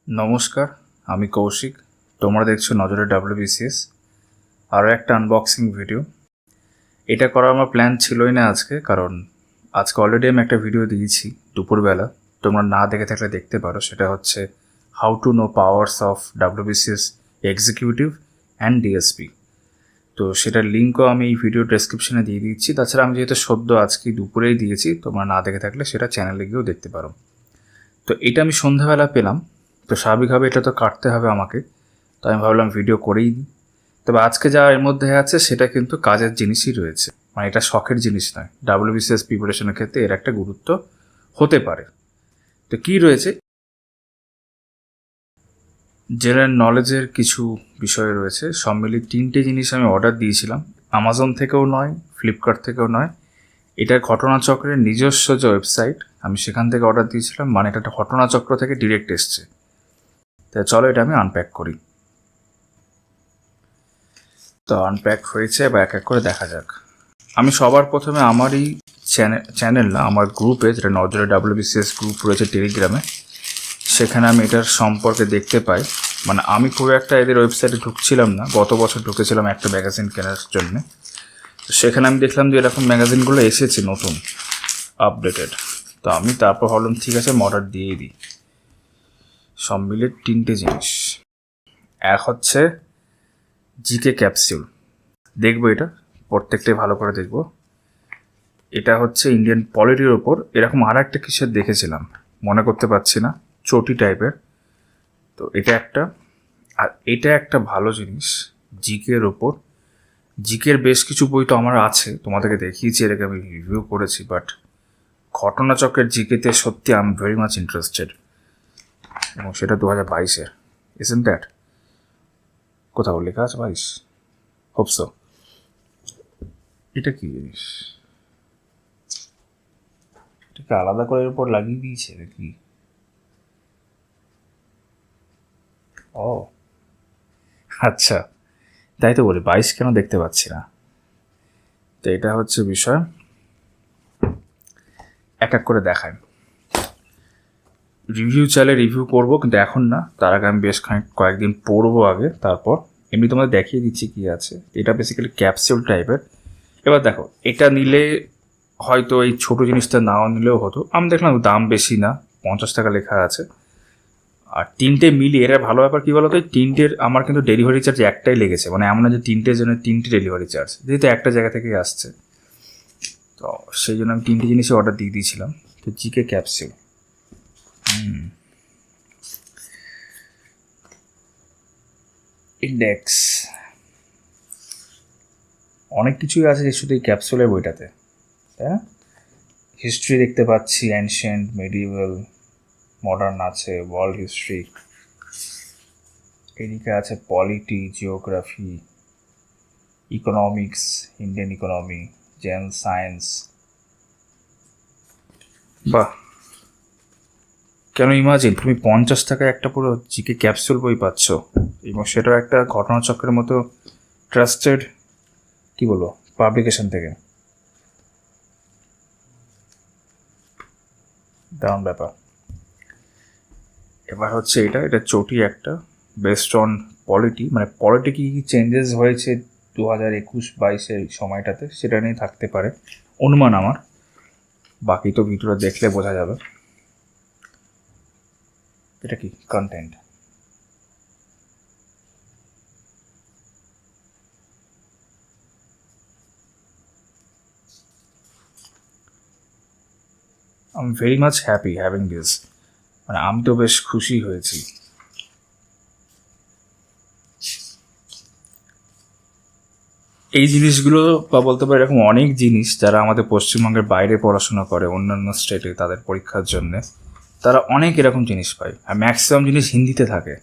নমস্কার, আমি কৌশিক। তোমরা দেখছো নজরে WBCS, আরও একটা আনবক্সিং ভিডিও। এটা করার আমার প্ল্যান ছিলই না আজকে, কারণ আজকে অলরেডি আমি একটা ভিডিও দিয়েছি দুপুরবেলা। তোমরা না দেখে থাকলে দেখতে পারো। সেটা হচ্ছে how to know powers of WBCS executive and DSP. তো সেটার লিঙ্কও আমি এই ভিডিও ডেসক্রিপশনে দিয়ে দিচ্ছি। তাছাড়া আমি যেহেতু সদ্য আজকে দুপুরেই দিয়েছি, তোমরা না দেখে থাকলে সেটা চ্যানেলে গিয়েও দেখতে পারো। তো এটা আমি সন্ধ্যাবেলা পেলাম। তো স্বাভাবিকভাবে এটা তো কাটতে হবে আমাকে, তো আমি ভাবলাম ভিডিও করেই দিই। তবে আজকে যা এর মধ্যে আছে সেটা কিন্তু কাজের জিনিসই রয়েছে, মানে এটা শখের জিনিস নয়। WBCS প্রিপারেশনের ক্ষেত্রে এর একটা গুরুত্ব হতে পারে। তো কী রয়েছে, জেনারেল নলেজের কিছু বিষয় রয়েছে। সব মিলিয়ে 3টে জিনিস আমি অর্ডার দিয়েছিলাম। আমাজন থেকেও নয়, ফ্লিপকার্ট থেকেও নয়, এটার ঘটনাচক্রের নিজস্ব যে ওয়েবসাইট, আমি সেখান থেকে অর্ডার দিয়েছিলাম। মানে এটা একটা ঘটনাচক্র থেকে ডিরেক্ট এসছে। তাই চলো এটা আমি আনপ্যাক করি। তো আনপ্যাক হয়েছে, বা এক এক করে দেখা যাক। আমি সবার প্রথমে আমারই চ্যানেল না, আমার গ্রুপে, যেটা নজরে WBCS গ্রুপ রয়েছে টেলিগ্রামে, সেখানে আমি এটার সম্পর্কে দেখতে পাই। মানে আমি খুব একটা এদের ওয়েবসাইটে ঢুকছিলাম না, গত বছর ঢুকেছিলাম একটা ম্যাগাজিন কেনার জন্যে। তো সেখানে আমি দেখলাম যে এরকম ম্যাগাজিনগুলো এসেছে নতুন, আপডেটেড। তো আমি তারপর ভাবলাম ঠিক আছে, আমি অর্ডার দিয়েই দিই। সব মিলে 3টে জিনিস। এক হচ্ছে জিকে ক্যাপসিউল, দেখবো এটা প্রত্যেকটাই ভালো করে দেখবো। এটা হচ্ছে ইন্ডিয়ান পলিটির ওপর। এরকম আর একটা কিসের দেখেছিলাম, মনে করতে পারছি না, চটি টাইপের। তো এটা একটা। আর এটা একটা ভালো জিনিস জিকের ওপর। জিকের বেশ কিছু বই তো আমার আছে, তোমাদেরকে দেখিয়েছি, এটাকে আমি রিভিউ করেছি। বাট ঘটনাচক্রের জিকেতে সত্যি I am very much interested, এবং সেটা 2022-এর। Isn't that? কোথাও লেখা আছে 22? হোপসো। এটা কি জিনিস? এটাকে আলাদা করে এর উপর লাগিয়ে দিয়েছে নাকি? ও আচ্ছা, তাই তো বলি 22 কেন দেখতে পাচ্ছি না। তো এটা হচ্ছে বিষয়, এক এক করে দেখায়। রিভিউ চাইলে রিভিউ করবো, কিন্তু এখন না, তার আগে আমি বেশ কয়েকদিন পড়বো আগে, তারপর এমনি তোমাদের দেখিয়ে দিচ্ছি কী আছে। এটা বেসিক্যালি ক্যাপসুল টাইপের। এবার দেখো, এটা নিলে হয়তো এই ছোটো জিনিসটা নাও নিলেও হতো। আমি দেখলাম দাম বেশি না, 50 টাকা লেখা আছে। আর 3টে মিলিয়ে এরা ভালো ব্যাপার কী বলো তো, এই 3টের আমার কিন্তু ডেলিভারি চার্জ একটাই লেগেছে। মানে এমন না যে 3টের জন্য 3টে ডেলিভারি চার্জ, যেহেতু একটা জায়গা থেকেই আসছে। তো সেই জন্য আমি 3টে জিনিসই অর্ডার দিয়ে দিয়েছিলাম। তো জিকে ক্যাপসুল, ইন্ডেক্স, অনেক কিছুই আছে যে শুধু এই ক্যাপসুলের বইটাতে, তাই না? হিস্ট্রি দেখতে পাচ্ছি, অ্যানশিয়েন্ট, মেডিভেল, মডার্ন আছে, ওয়ার্ল্ড হিস্ট্রি। এদিকে আছে polity, geography, economics, Indian economy, gen science. বাহ! কেন ইমাজিন, তুমি 50 টাকায় একটা পুরো জিকে ক্যাপসুল বই পাচ্ছ, এবং সেটাও একটা ঘটনাচক্রের মতো ট্রাস্টেড, কী বলবো, পাবলিকেশন থেকে। দারুণ ব্যাপার। এবার হচ্ছে এটা চটি একটা, বেস্ট অন পলিটি। মানে পলিটি কী কী চেঞ্জেস হয়েছে 2021-22-এর সময়টাতে, সেটা নিয়ে থাকতে পারে অনুমান আমার। বাকি তো ভিডিওটা দেখলে বোঝা যাবে। এটা কি content? I am very much happy having this. মানে আমি তো বেশ খুশি হয়েছি। এই জিনিসগুলো, বা বলতে পারি এরকম অনেক জিনিস, যারা আমাদের পশ্চিমবঙ্গের বাইরে পড়াশোনা করে অন্যান্য স্টেটে তাদের পরীক্ষার জন্যে, তারা অনেক এরকম জিনিস পায়। আর ম্যাক্সিমাম জিনিস হিন্দিতে থাকে।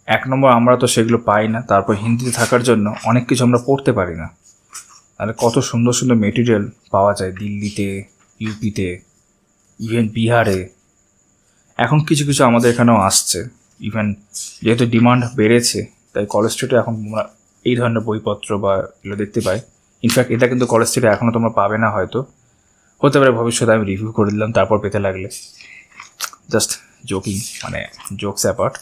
1 নম্বর, আমরা তো সেগুলো পাই না। তারপর হিন্দিতে থাকার জন্য অনেক কিছু আমরা পড়তে পারি না। তাহলে কত সুন্দর সুন্দর মেটেরিয়াল পাওয়া যায় দিল্লিতে, ইউপিতে, ইভেন বিহারে। এখন কিছু কিছু আমাদের এখানেও আসছে। ইভেন যেহেতু ডিমান্ড বেড়েছে, তাই কলেজ স্ট্রিটে এখন আমরা এই ধরনের বইপত্র বা এগুলো দেখতে পাই। ইনফ্যাক্ট এটা কিন্তু কলেজ স্ট্রিটে এখনও তোমরা পাবে না হয়তো, হতে পারে ভবিষ্যতে আমি রিভিউ করে দিলাম তারপর পেতে লাগলে। জাস্ট জোকিং, মানে জোকস অ্যাপার্ট,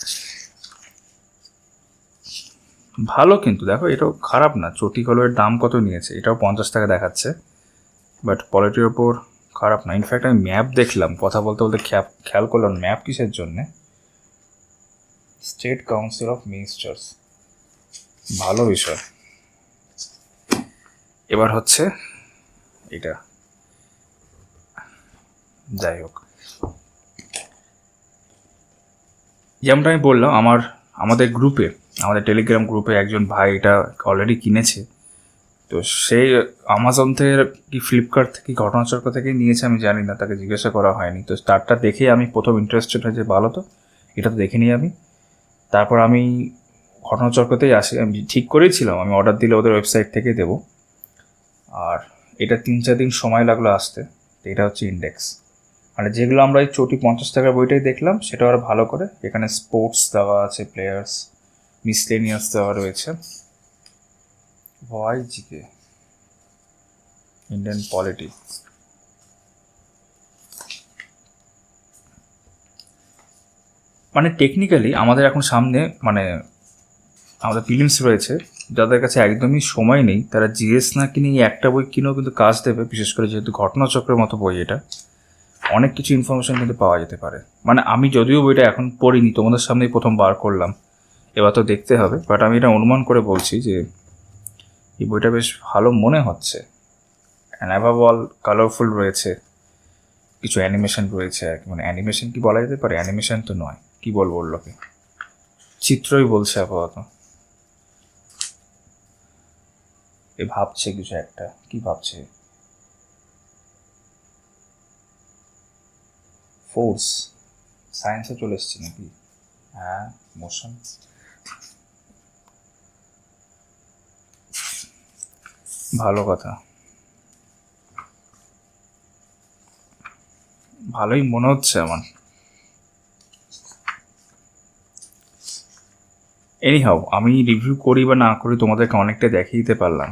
ভালো কিন্তু দেখো এটাও খারাপ না। চটি কলমের দাম কত নিয়েছে, এটাও 50 টাকা দেখাচ্ছে, বাট কোয়ালিটির ওপর খারাপ না। ইনফ্যাক্ট আমি ম্যাপ দেখলাম, কথা বলতে বলতে খেয়াল করলাম ম্যাপ কিসের জন্যে, স্টেট কাউন্সিল অফ মিনিস্টার্স, ভালো বিষয়। এবার হচ্ছে এটা, যাই হোক, যেমনটা আমি বললাম আমাদের গ্রুপে, আমাদের টেলিগ্রাম গ্রুপে একজন ভাই এটা অলরেডি কিনেছে। তো সেই আমাজন থেকে কি ফ্লিপকার্ট থেকে ঘটনাচক্র থেকে নিয়েছে আমি জানি না, তাকে জিজ্ঞাসা করা হয়নি। তো তারটা দেখে আমি প্রথম ইন্টারেস্টেড হয়েছে, ভালো তো এটা তো দেখে নিই আমি। তারপর আমি ঘটনাচক্রতেই আসি, আমি ঠিক করেছিলাম আমি অর্ডার দিলে ওদের ওয়েবসাইট থেকে দেবো। আর এটা 3-4 দিন সময় লাগলো আসতে। তো এটা হচ্ছে ইন্ডেক্স, মানে যেগুলো আমরা এই চটি 50 টাকার বইটাই দেখলাম সেটা আরও ভালো করে। এখানে স্পোর্টস দেওয়া আছে, প্লেয়ার্স, মিসলেনিয়াস দেওয়া রয়েছে, ওয়াইজিকে, ইন্ডিয়ান পলিটি, মানে টেকনিক্যালি আমাদের এখন সামনে মানে আমাদের প্রিলিমস রয়েছে, যাদের কাছে একদমই সময় নেই তারা জিএস না কিনে একটা বই কিনেও কিন্তু কাজ দেবে। বিশেষ করে যেহেতু ঘটনাচক্রের মতো বই, এটা অনেক কিছু ইনফরমেশন কিন্তু পাওয়া যেতে পারে। মানে আমি যদিও বইটা এখন পড়িনি, তোমাদের সামনেই প্রথম বার করলাম, এবার তো দেখতে হবে, বাট আমি এটা অনুমান করে বলছি যে এই বইটা বেশ ভালো মনে হচ্ছে। অ্যান্ড অ্যাভাব অল কালারফুল রয়েছে, কিছু অ্যানিমেশন রয়েছে আর কি, মানে অ্যানিমেশন কি বলা যেতে পারে, অ্যানিমেশন তো নয়, কি বলবো ওগুলোকে, চিত্রই বলছে আপাতত। এ ভাবছে কিছু একটা, কি ভাবছে, ফোর্স, সায়েন্সে চলে এসছে নাকি? হ্যাঁ, মোশন, ভালো কথা, ভালোই মনে হচ্ছে আমার। এনিহাউ, আমি রিভিউ করি বা না করি তোমাদেরকে অনেকটা দেখিয়ে দিতে পারলাম,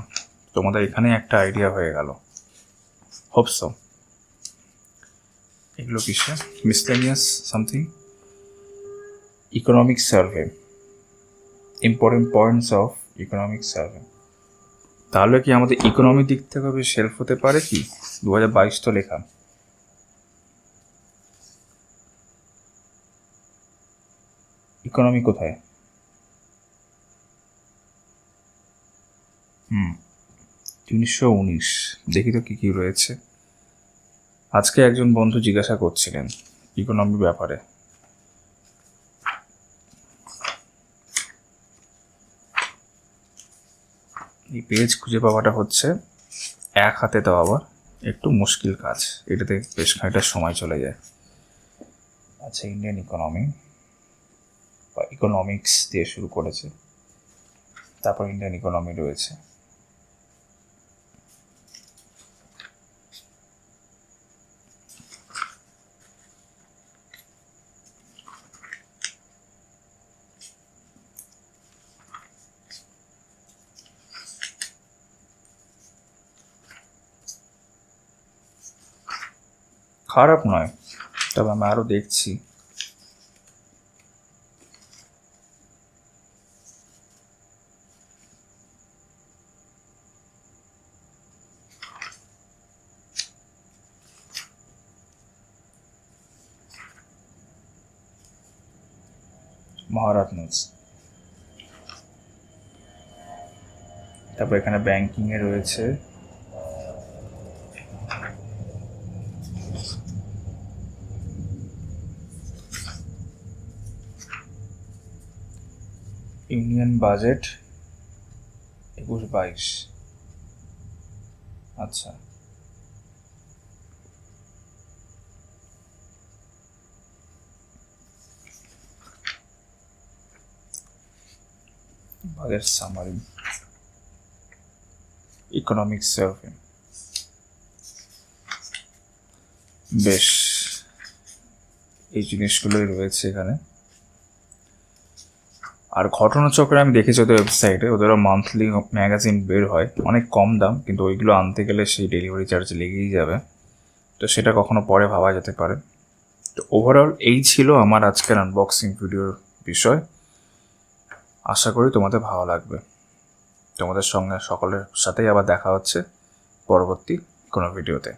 তোমাদের এখানে একটা আইডিয়া হয়ে গেল, হোপ সো। এগুলো কিসে, miscellaneous something, economic survey, important points of economic survey. তাহলে কি আমাদের ইকোনমিক দিক থেকে বেশ হেল্প হতে পারে কি? 2022 তো লেখা, ইকোনমি কোথায়? 1919, দেখি তো কী কী রয়েছে। আজকে একজন বন্ধু জিজ্ঞাসা করছিলেন ইকোনমি ব্যাপারে। এই পেজ খুঁজে পাওয়াটা হচ্ছে এক হাতে তো আবার একটু মুশকিল কাজ, এটাতে বেশ খানিকটা সময় চলে যায়। আচ্ছা, ইন্ডিয়ান ইকোনমি বা ইকোনমিক্স দিয়ে শুরু করেছে, তারপর ইন্ডিয়ান ইকোনমি রয়েছে। খারাপ নয়, তবে আমি আরও দেখছি। মহারাত্নস, তারপর এখানে ব্যাংকিংয়ে রয়েছে, ইউনিয়ন বাজেট 21-22। আচ্ছা, বাজেট সামারি, ইকোনমিক সার্ভে, বেশ এই জিনিসগুলোই রয়েছে এখানে। আর ঘটনাচক্রে আমি দেখেছি ওদের ওয়েবসাইটে, ওদেরও মান্থলি ম্যাগাজিন বের হয়, অনেক কম দাম, কিন্তু ওইগুলো আনতে গেলে সেই ডেলিভারি চার্জ লেগেই যাবে, তো সেটা কখনো পরে ভাবা যেতে পারে। তো ওভারঅল এই ছিল আমার আজকের আনবক্সিং ভিডিওর বিষয়। আশা করি তোমাদের ভালো লাগবে। তোমাদের সঙ্গে সকলের সাথেই আবার দেখা হচ্ছে পরবর্তী কোনো ভিডিওতে।